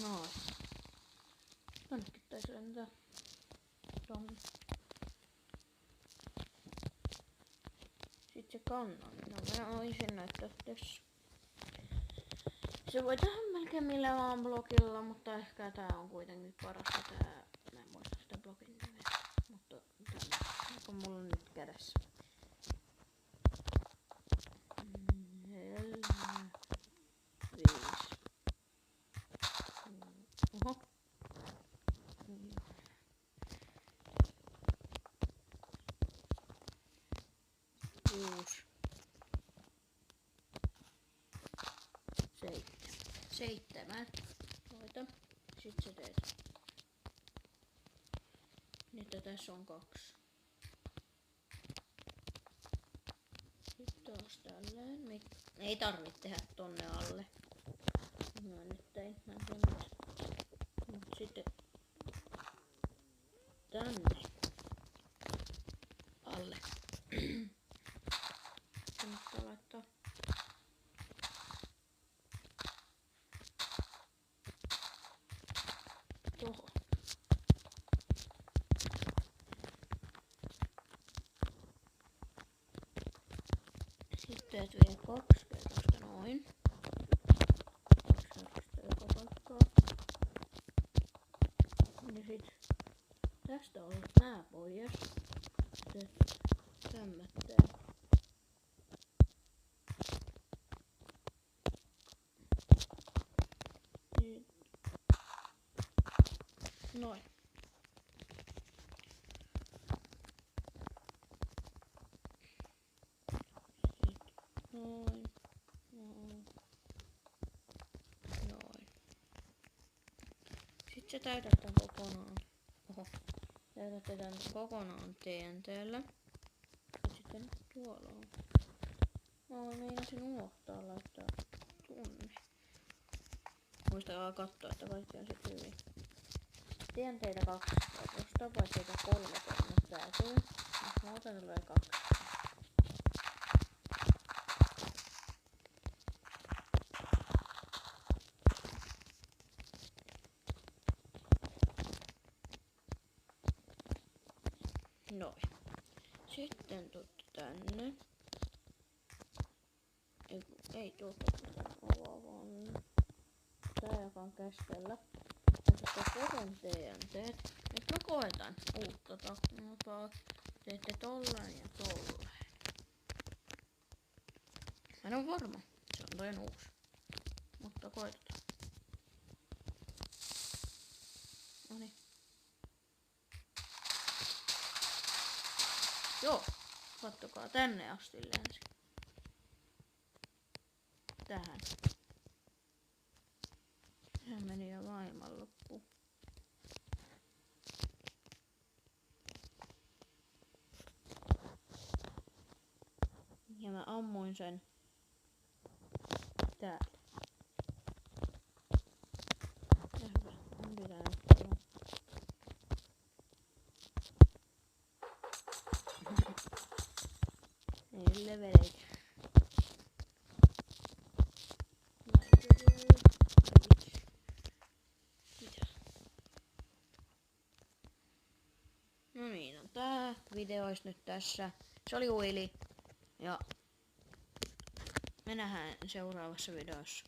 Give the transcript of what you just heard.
Noin. Tonnekin taisi lentää. Tonne. Sitten se kannon. No mä voisin näyttää tässä. Se voi tehdä melkein millä vaan blogilla, mutta ehkä tää on kuitenkin parasta tää. Mä en muista sitä blogin nimeä. Mutta tämä on mulla nyt kädessä. Oho. Kuusi. 7. Noita. Sitten sä teet. Nyt tässä on 2. Sitten taas tälleen. Ei tarvitse tehdä tonne alle. Mä nyt tein. Mä en tiedä miksi. Mut sitten tänne alle. Kannattaa laittaa. Tuohon. Sitten teet vielä 2 kerrosta noin. 2 kerrosta joka paikkaa. Ja sit tästä on nää pois. Sitten tämmöttää. Noin. Noin. Noin. Sitten sä täytät tän kokonaan. Oho. Täytätte tän kokonaan TNT:llä. Sitten tuolla on. Meinasin unohtaa laittaa tunne. Muistakaa katsoa, että kaikki on sit hyvin. TNT:tä 2. Jos tapaat teitä 3 tonne täytyy. Jos muuta tulee 2. Noin. Sitten tuutte tänne. Ei tuota vaan tää joka on keskellä. Tästä koron TNT. Nyt mä koetan uutta tapaa. Teette tolleen ja tolleen. Mä en oo varma. Se on toinen uusi. Mutta koitetaan. Noniin. Joo. Kattokaa tänne asti lensi. Tähän. Sehän meni jo maailman loppuun. Ja mä ammuin sen täältä. Ja hyvä. Mun pitää nyt tulla. Ei leveleitä. No niin, no tää video olisi nyt tässä. Se oli Uili. Ja me nähdään seuraavassa videossa.